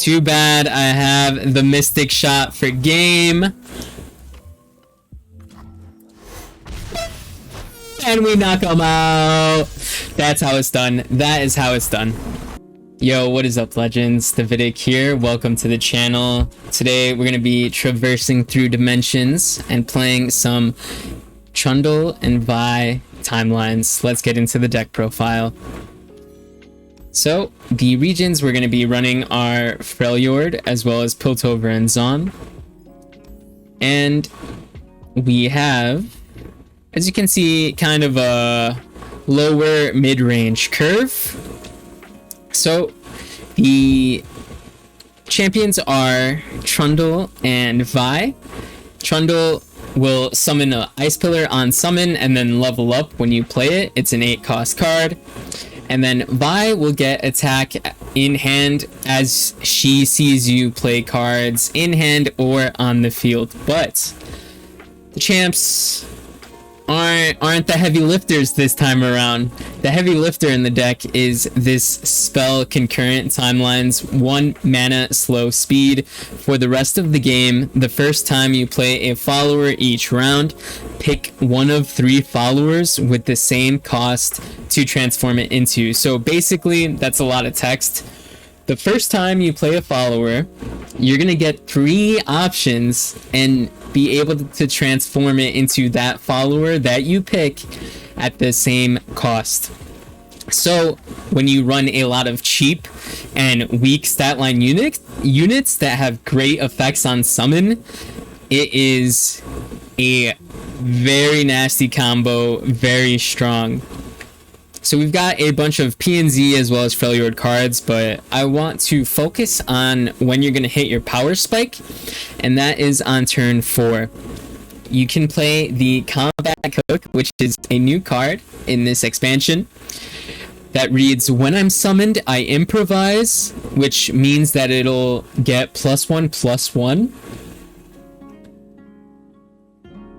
Too bad I have the Mystic Shot for game. And we knock him out. That's how it's done. That is how it's done. Yo, what is up, legends? Davidic here. Welcome to the channel. Today we're going to be traversing through dimensions and playing some Trundle and Vi Timelines. Let's get into the deck profile. So, the regions, we're going to be running our Freljord as well as Piltover and Zon. And we have, as you can see, kind of a lower mid-range curve. So, the champions are Trundle and Vi. Trundle will summon an Ice Pillar on summon and then level up when you play it. It's an 8-cost card. And then Vi will get attack in hand as she sees you play cards in hand or on the field. But the champs aren't the heavy lifters this time around. The heavy lifter in the deck is this spell Concurrent Timelines, 1 mana slow speed for the rest of the game. The first time you play a follower each round, pick one of 3 followers with the same cost to transform it into. So basically, that's a lot of text. The first time you play a follower, you're gonna get 3 options and be able to transform it into that follower that you pick at the same cost. So when you run a lot of cheap and weak stat line units that have great effects on summon, it is a very nasty combo, very strong. So we've got a bunch of PNZ as well as Freljord cards, but I want to focus on when you're going to hit your power spike, and that is on turn 4. You can play the Combat Cook, which is a new card in this expansion that reads, when I'm summoned, I improvise, which means that it'll get +1/+1.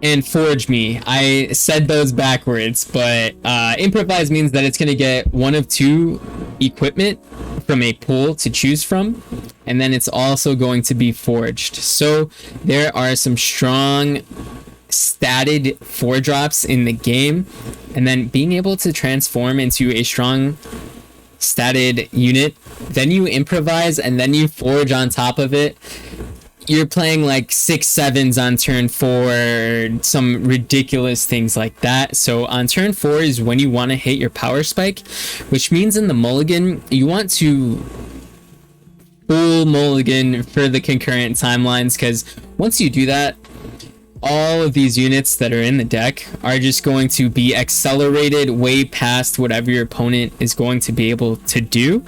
And Forge Me. I said those backwards, but Improvise means that it's going to get 1 of 2 equipment from a pool to choose from, and then it's also going to be forged. So there are some strong statted 4-drops in the game, and then being able to transform into a strong statted unit, then you improvise, and then you forge on top of it. You're playing like 6/7s on turn 4, some ridiculous things like that. So on turn 4 is when you want to hit your power spike, which means in the mulligan, you want to full mulligan for the Concurrent Timelines, because once you do that, all of these units that are in the deck are just going to be accelerated way past whatever your opponent is going to be able to do.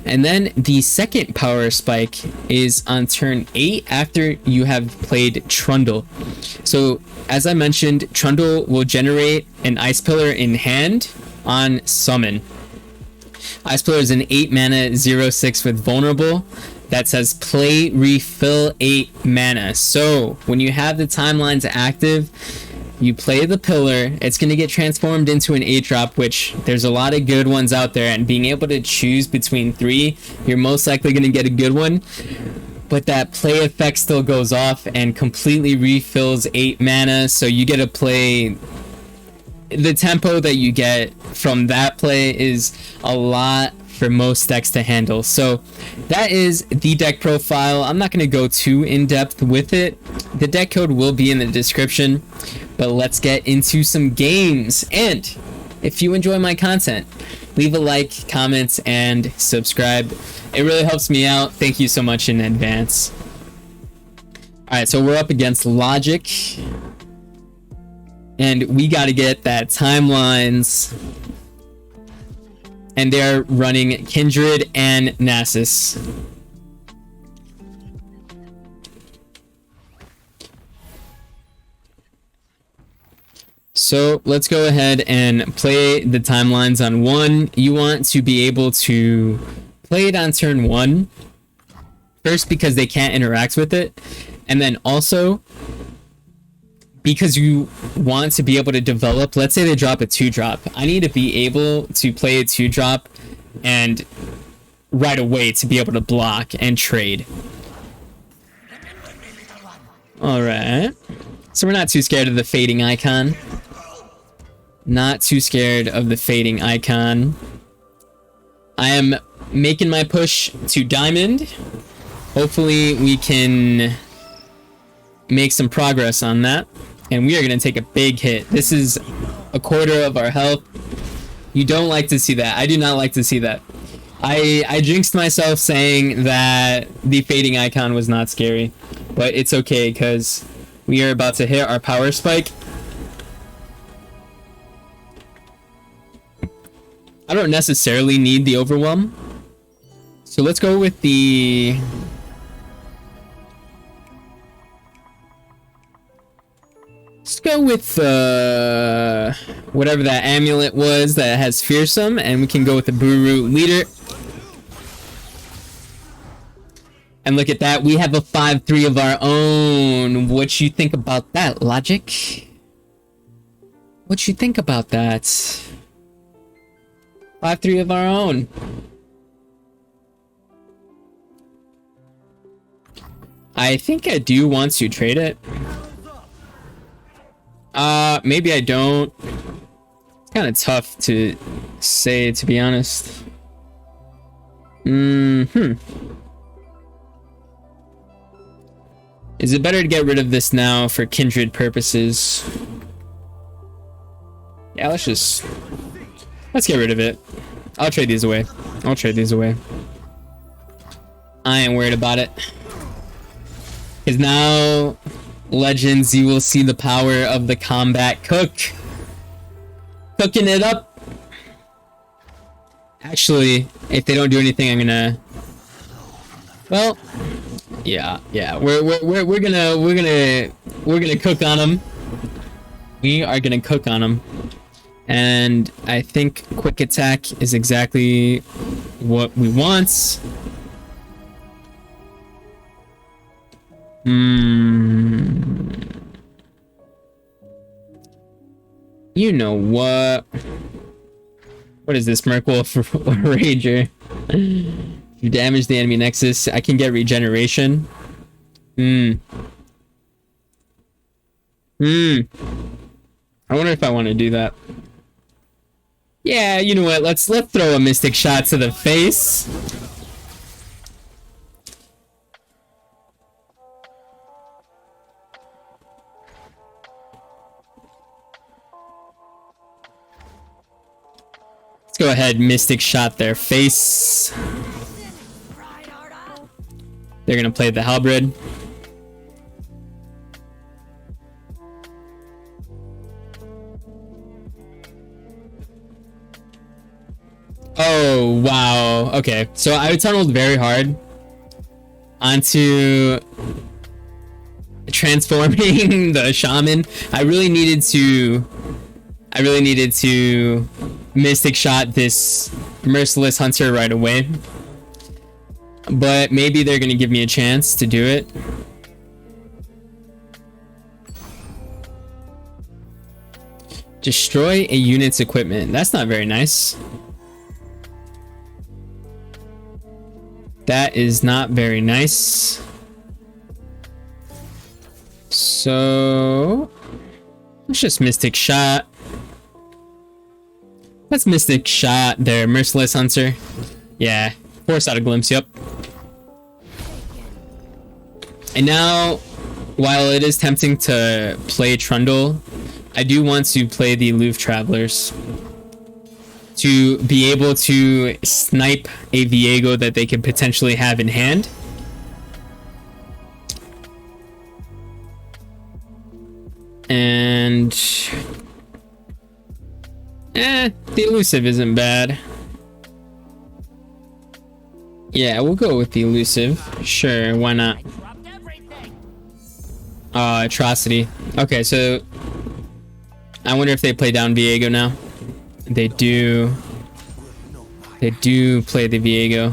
And then the second power spike is on turn 8 after you have played Trundle. So as I mentioned, Trundle will generate an Ice Pillar in hand on summon. Ice Pillar is an 8 mana 0/6 with vulnerable that says play refill 8 mana. So when you have the timelines active, you play the pillar, it's going to get transformed into an 8-drop, which there's a lot of good ones out there, and being able to choose between 3, you're most likely going to get a good one. But that play effect still goes off and completely refills 8 mana, so you get to play. The tempo that you get from that play is a lot for most decks to handle. So that is the deck profile. I'm not going to go too in depth with it. The deck code will be in the description, but let's get into some games. And if you enjoy my content, leave a like, comment, and subscribe. It really helps me out. Thank you so much in advance. Alright, so we're up against Logic, and we got to get that Timelines. And they're running Kindred and Nasus. So let's go ahead and play the Timelines on 1. You want to be able to play it on turn 1. First, because they can't interact with it. And then also because you want to be able to develop. Let's say they drop a 2-drop. I need to be able to play a 2-drop and right away to be able to block and trade. Alright. So we're not too scared of the fading icon. Not too scared of the fading icon. I am making my push to diamond. Hopefully we can make some progress on that. And we are going to take a big hit. This is a quarter of our health. You don't like to see that. I do not like to see that. I jinxed myself saying that the fading icon was not scary. But it's okay because we are about to hit our power spike. I don't necessarily need the overwhelm. So let's go with the... Let's go with whatever that amulet was that has fearsome, and we can go with the Brew leader. And look at that, we have a 5-3 of our own. What you think about that, Logic? What you think about that? 5-3 of our own. I think I do want to trade it. Maybe I don't. It's kind of tough to say, to be honest. Is it better to get rid of this now for kindred purposes? Yeah, let's get rid of it. I'll trade these away. I ain't worried about it. Because now, Legends, you will see the power of the combat cook. Cooking it up. Actually, if they don't do anything, I'm gonna... Well, yeah. We're gonna cook on them. We are gonna cook on them. And I think quick attack is exactly what we want. You know what? What is this, Merkwolf Rager? You damage the enemy nexus. I can get regeneration. I wonder if I want to do that. Yeah, you know what? Let's throw a mystic shot to the face. Let's go ahead, mystic shot their face. They're gonna play the halberd. Oh, wow. Okay, so I tunneled very hard onto transforming the shaman. I really needed to mystic shot this merciless hunter right away. But maybe they're gonna give me a chance to do it. Destroy a unit's equipment. That's not very nice. That is not very nice. So let's just mystic shot. Let's mystic shot their merciless hunter. Yeah, force out a glimpse. Yep. And now, while it is tempting to play Trundle, I do want to play the Aloof Travelers to be able to snipe a Viego that they could potentially have in hand. And the elusive isn't bad. Yeah, we'll go with the elusive. Sure, why not? Atrocity. Okay, so I wonder if they play down Viego now. They do. They do play the Viego.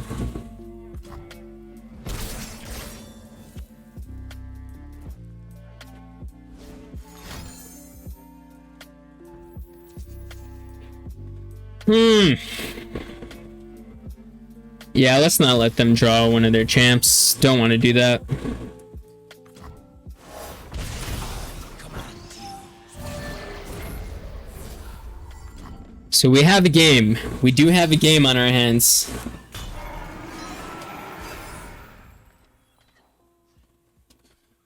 Yeah, let's not let them draw one of their champs. Don't want to do that. So we have a game. We do have a game on our hands.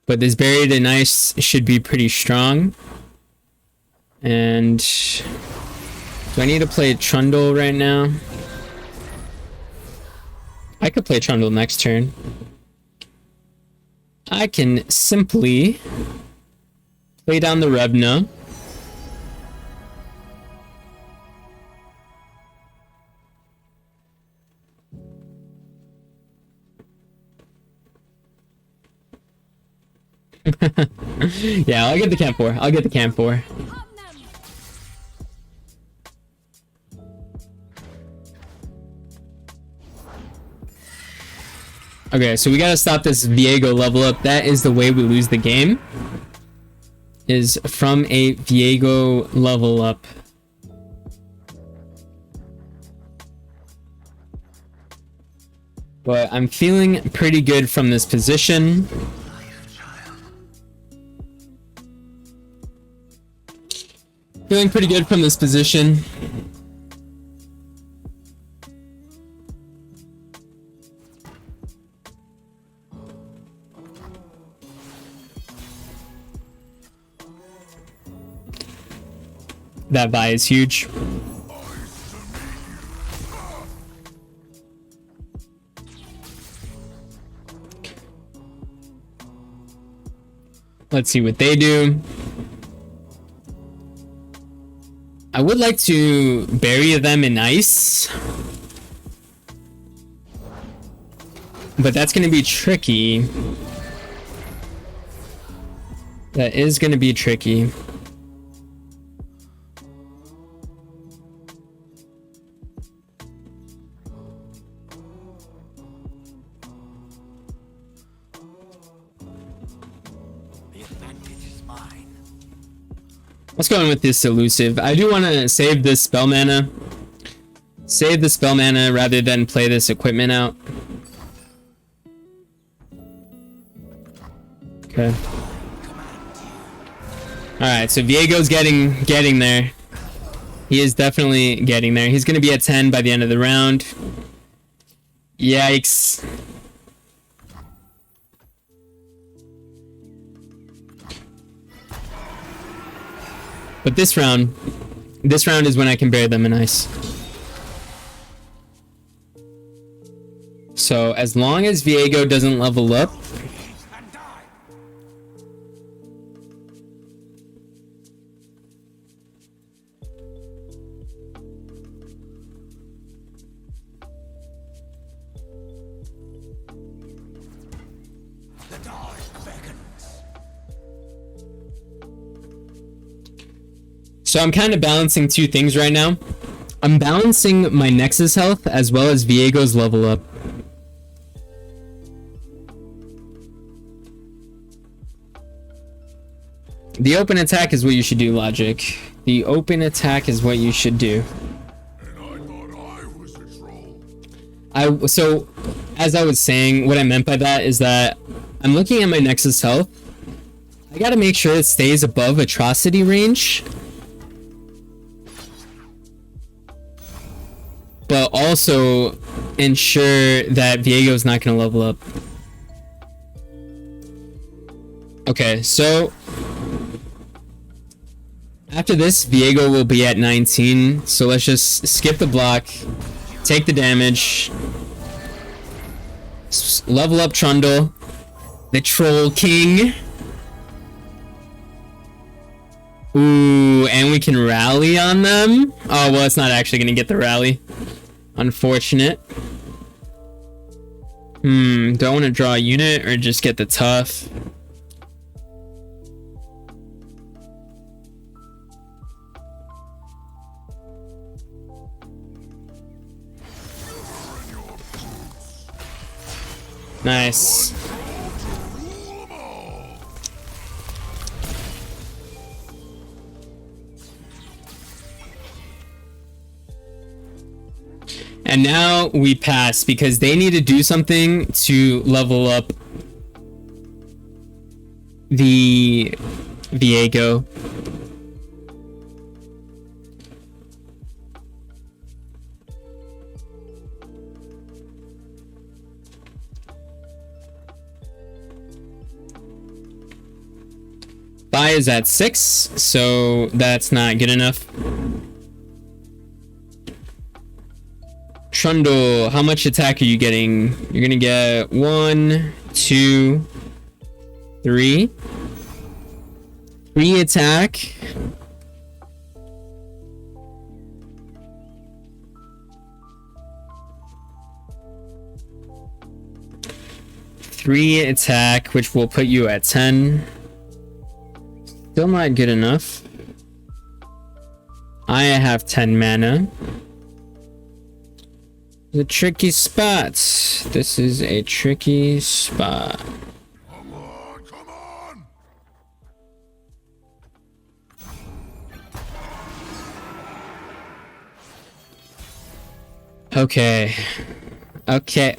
But this Buried in Ice should be pretty strong. And do I need to play Trundle right now? I could play Trundle next turn. I can simply play down the Revna. Yeah, I'll get the camp 4. I'll get the camp 4. Okay, so we gotta stop this Viego level up. That is the way we lose the game. Is from a Viego level up. But I'm feeling pretty good from this position. Feeling pretty good from this position. That Vi is huge. Let's see what they do. I would like to bury them in ice, but that's going to be tricky. That is going to be tricky. Let's go in with this elusive. I do want to save this spell mana. Save the spell mana rather than play this equipment out. Okay. Alright, so Viego's getting there. He is definitely getting there. He's gonna be at 10 by the end of the round. Yikes. But this round is when I can bury them in ice. So as long as Viego doesn't level up, so I'm kind of balancing two things right now. I'm balancing my Nexus health as well as Viego's level up. The open attack is what you should do, Logic. The open attack is what you should do. And I thought I was a troll. So, as I was saying, what I meant by that is that I'm looking at my Nexus health. I gotta make sure it stays above atrocity range. But also ensure that Viego's not going to level up. Okay, so after this, Viego will be at 19. So let's just skip the block, take the damage, level up Trundle, the Troll King. Ooh, and we can rally on them. Oh, well, it's not actually going to get the rally. Unfortunate. Do I want to draw a unit or just get the tough? Nice. And now we pass because they need to do something to level up the Viego. Vi is at 6, so that's not good enough. Trundle, how much attack are you getting? You're gonna get 1, 2, 3. 3 attack. Three attack, which will put you at 10. Still not good enough. I have 10 mana. The tricky spot. This is a tricky spot. Come on, come on! Okay. Okay.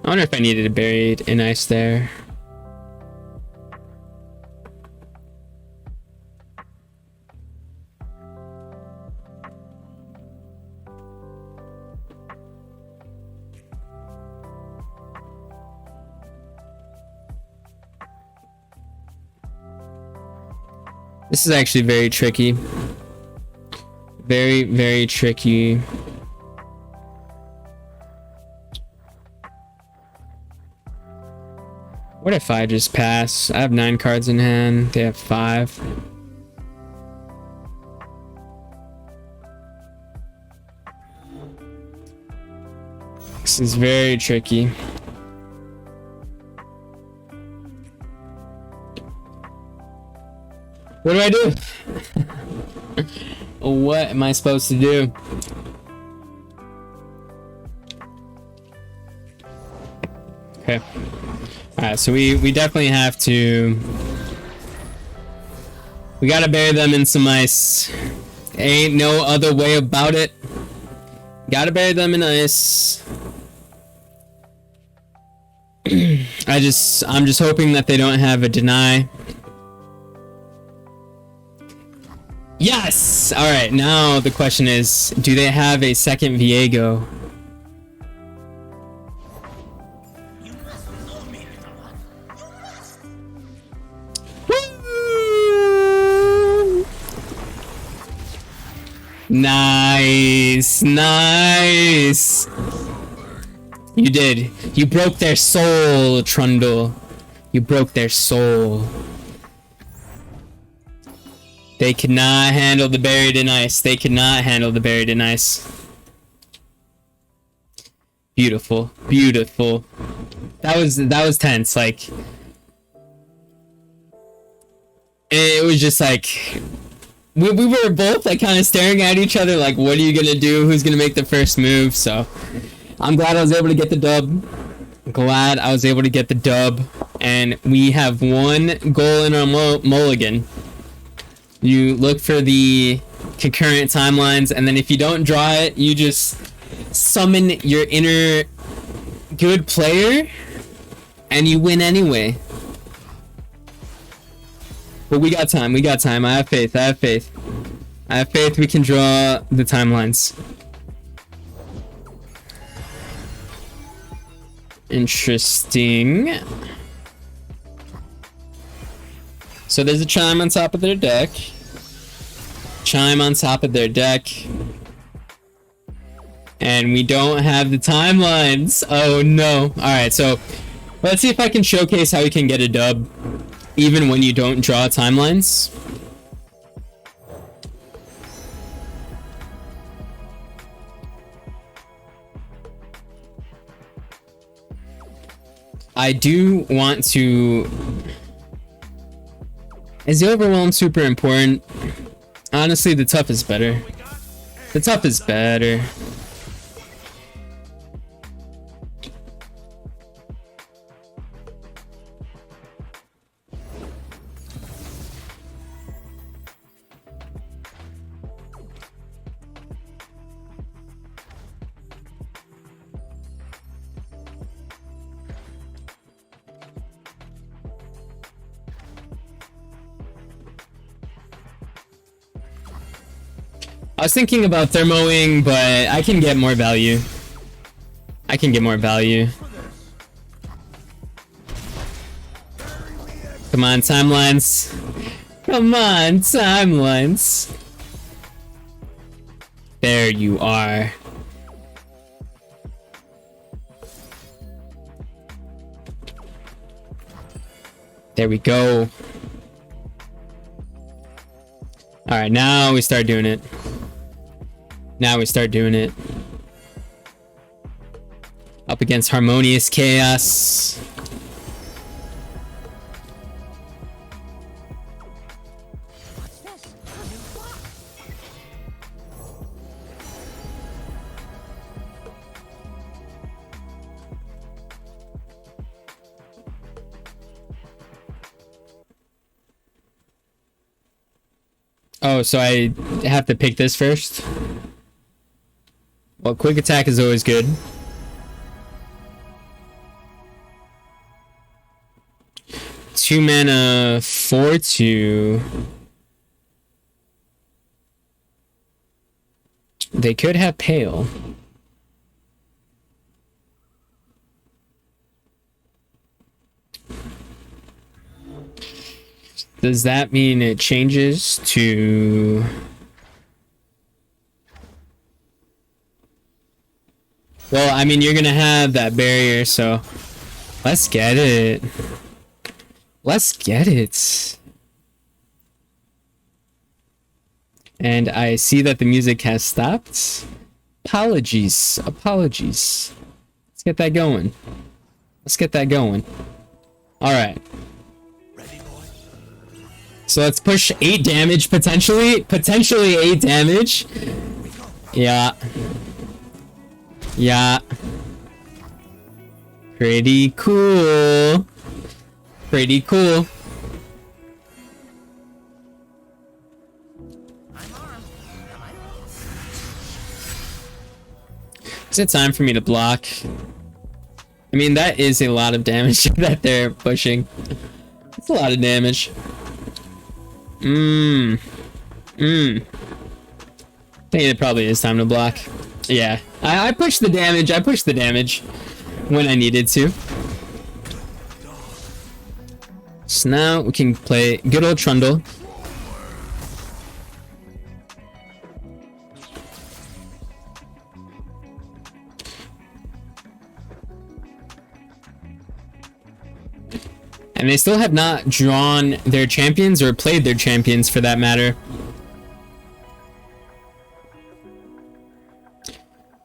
I wonder if I needed a buried in ice there. This is actually very tricky. Very, very tricky. What if I just pass? I have 9 cards in hand. They have 5. This is very tricky. What do I do? What am I supposed to do? Okay. Alright, so we definitely have to... We gotta bury them in some ice. Ain't no other way about it. Gotta bury them in ice. I'm just hoping that they don't have a deny. Yes! Alright, now the question is, do they have a second Viego? Woo! Nice! You did. You broke their soul, Trundle. You broke their soul. They could not handle the buried in ice. They could not handle the buried in ice. Beautiful. That was tense. Like, it was just like we were both like kind of staring at each other like, what are you gonna do? Who's gonna make the first move? So I'm glad I was able to get the dub. And we have one goal in our mulligan. You look for the concurrent timelines, and then if you don't draw it, you just summon your inner good player, and you win anyway. But we got time. I have faith we can draw the timelines. Interesting. So there's a chime on top of their deck. And we don't have the timelines. Oh no. Alright, so let's see if I can showcase how we can get a dub even when you don't draw timelines. I do want to... Is the overwhelm super important? Honestly, the tough is better. I was thinking about thermoing, but I can get more value. I can get more value. Come on, timelines. Come on, timelines. There you are. There we go. Alright, now we start doing it. Now we start doing it. Up against Harmonious Chaos. Oh, so I have to pick this first? Well, quick attack is always good. Two mana, 4/2. They could have Pale. Does that mean it changes to... Well, I mean, you're gonna have that barrier, so let's get it. Let's get it. And I see that the music has stopped. Apologies. Apologies. Let's get that going. Let's get that going. Alright. So let's push 8 damage, potentially. Potentially 8 damage. Yeah. Yeah. Pretty cool. Pretty cool. Is it time for me to block? I mean, that is a lot of damage that they're pushing. It's a lot of damage. I think it probably is time to block. Yeah, I pushed the damage. I pushed the damage when I needed to. So now we can play good old Trundle. And they still have not drawn their champions or played their champions for that matter.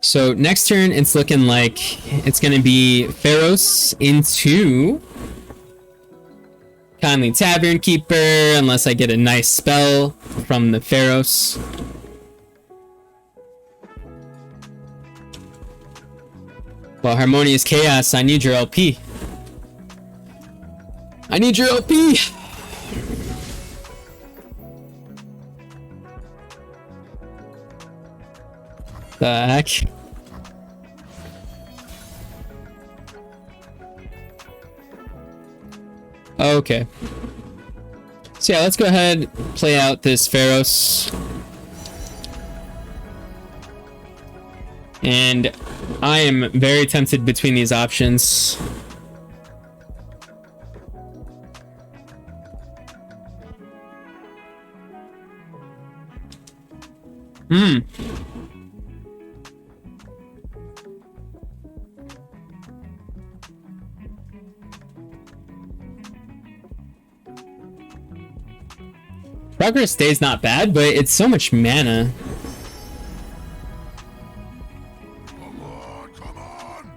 So next turn, it's looking like it's going to be Pharos into Kindly Tavern Keeper, unless I get a nice spell from the Pharos. Well, Harmonious Chaos, I need your LP. I need your LP! The heck? Okay. So yeah, let's go ahead, play out this Pharos. And I am very tempted between these options. Progress Day's not bad, but it's so much mana. Come on, come on.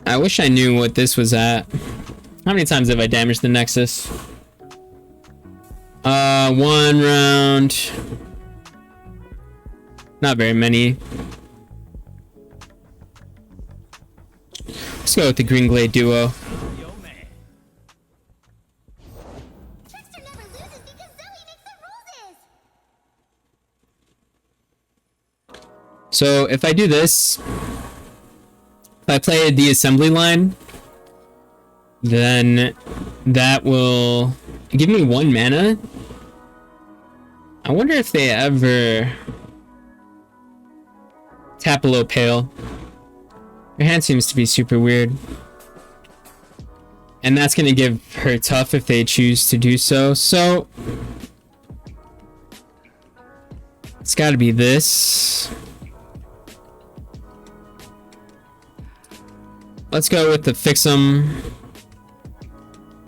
I wish I knew what this was at. How many times have I damaged the Nexus? One round. Not very many. Let's go with the Green Glade duo. So if I do this, if I play the assembly line, then That will give me 1 mana. I wonder if they ever tap a little pale. Her hand seems to be super weird. And that's going to give her tough if they choose to do so. So it's got to be this. Let's go with the fix 'em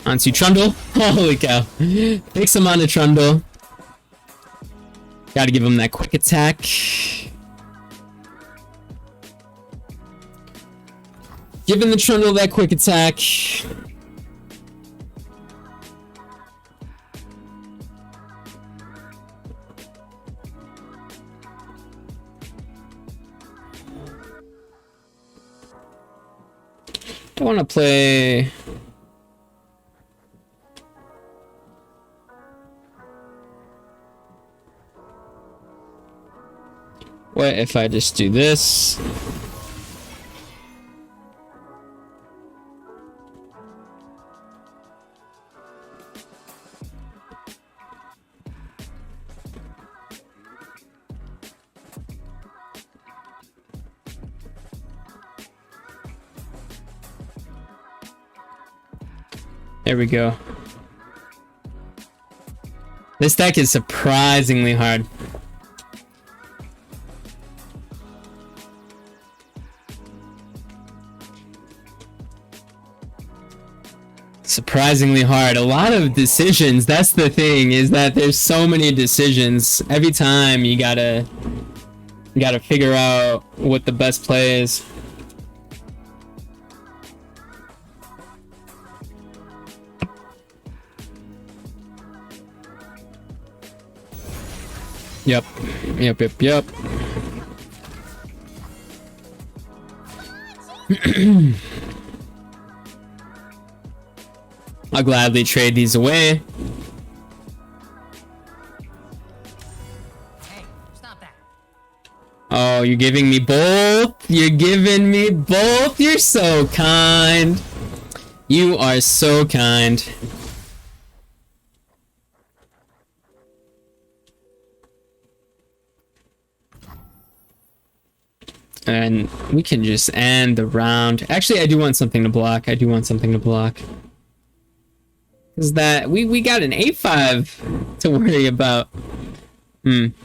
onto Trundle. Holy cow. Fix 'em on a Trundle. Got to give him that quick attack. Giving the Trundle that quick attack. I want to play... What if I just do this? There we go. This deck is surprisingly hard. Surprisingly hard. A lot of decisions. That's the thing, is that there's so many decisions. Every time you gotta figure out what the best play is. Yep. I'll gladly trade these away. Hey, stop that. Oh, you're giving me both? You're giving me both? You're so kind. You are so kind. And we can just end the round. Actually, I do want something to block. Is that we got an A5 to worry about. Can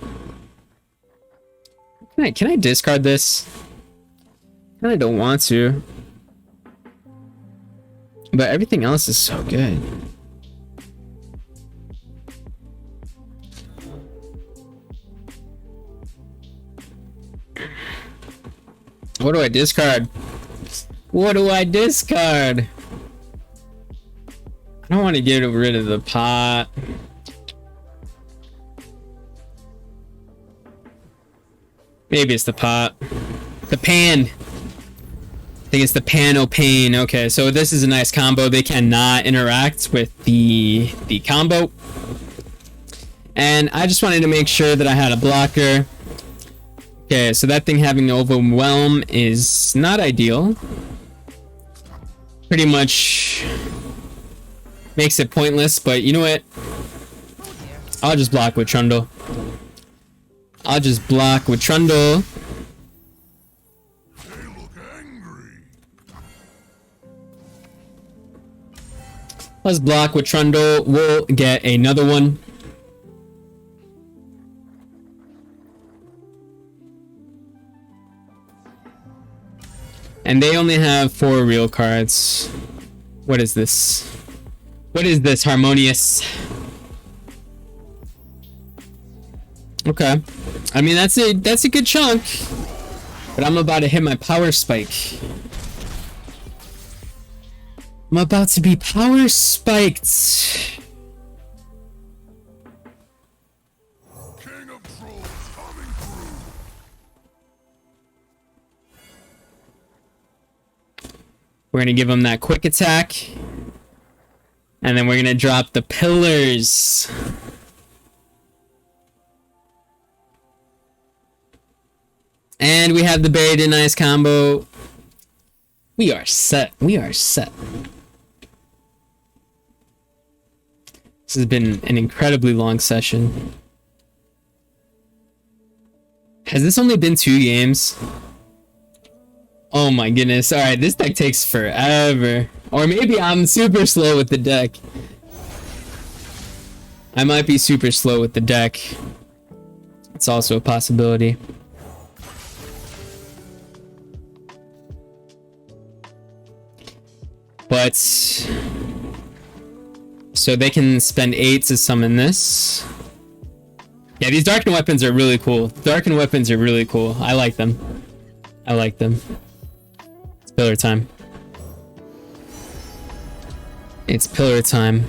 I discard this? I don't want to. But everything else is so good. What do I discard? What do I discard? I don't want to get rid of the pot. Maybe it's the pot. The pan. I think it's the pan-o-pain. Okay, so this is a nice combo. They cannot interact with the combo. And I just wanted to make sure that I had a blocker. Okay, so that thing having overwhelm is not ideal. Pretty much makes it pointless, but you know what? I'll just block with Trundle. Let's block with Trundle. We'll get another one. And they only have 4 real cards. What is this? What is this, Harmonious? Okay. I mean, that's a good chunk. But I'm about to hit my power spike. I'm about to be power spiked. King of Trolls coming through. We're gonna give him that quick attack. And then we're gonna drop the pillars. And we have the Buried in Ice combo. We are set. has been an incredibly long session. Has this only been 2 games? Oh my goodness. Alright, this deck takes forever. Or maybe I'm super slow with the deck. I might be super slow with the deck. It's also a possibility. But so they can spend 8 to summon this. Yeah, these darkened weapons are really cool. Darkened weapons are really cool. I like them. I like them. It's pillar time. It's pillar time.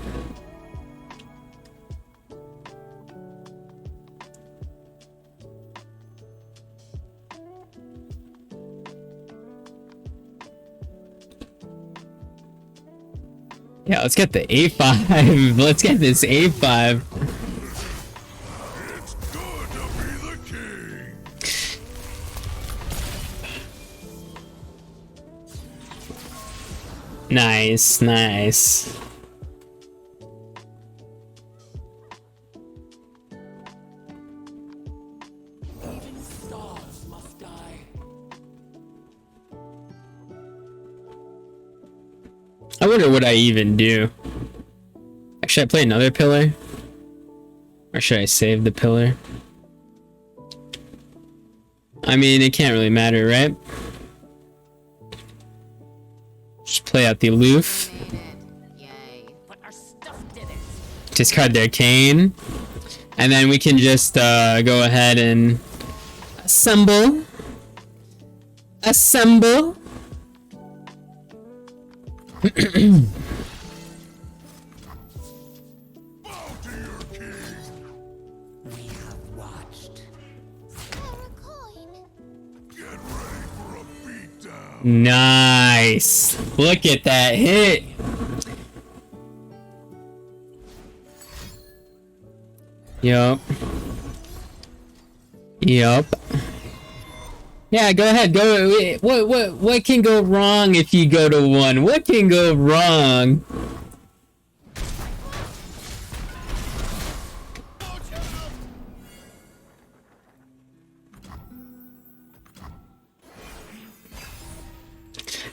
Yeah, let's get the A5. Let's get this A5. It's good to be the king. Nice, nice. Even stars must die. I wonder what I even do. Should I play another pillar? Or should I save the pillar? I mean, it can't really matter, right? Just play out the aloof. Yay. But our stuff didn't. Discard their cane. And then we can just go ahead and assemble. Assemble. Bow to your king. We have watched. Get ready for a beatdown. Nice. Look at that hit. Yup. Yup. Yeah, go ahead. Go. What can go wrong if you go to 1? What can go wrong?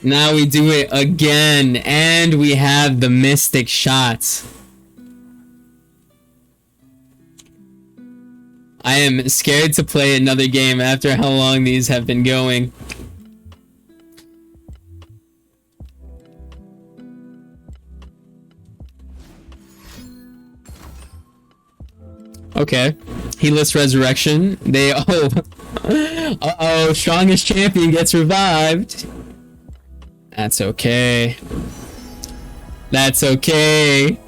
Now we do it again, and we have the mystic shots. I am scared to play another game after how long these have been going. Okay. Healess Resurrection. They uh-oh, strongest champion gets revived. That's okay. That's okay.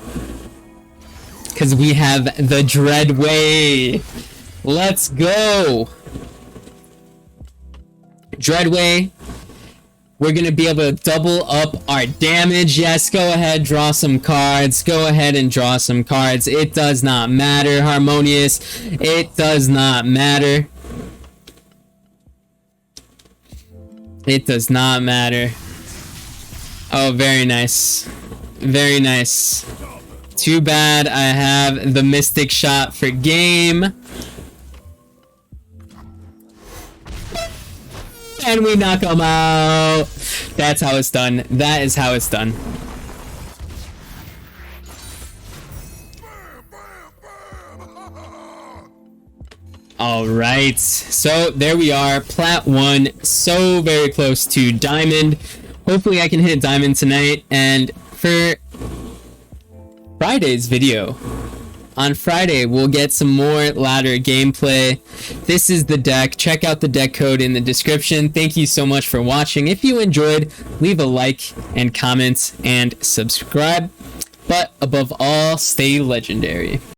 Because we have the Dreadway. Let's go. Dreadway. We're going to be able to double up our damage. Yes, go ahead, draw some cards. Go ahead and draw some cards. It does not matter, Harmonious. It does not matter. It does not matter. Oh, very nice. Very nice. Too bad I have the Mystic Shot for game. And we knock them out. That's how it's done. That is how it's done. Alright. So, there we are. Plat 1. So very close to Diamond. Hopefully I can hit Diamond tonight. And for Friday's video, on Friday, we'll get some more ladder gameplay. This is the deck. Check out the deck code in the description. Thank you so much for watching. If you enjoyed, leave a like and comment and subscribe. But above all, stay legendary.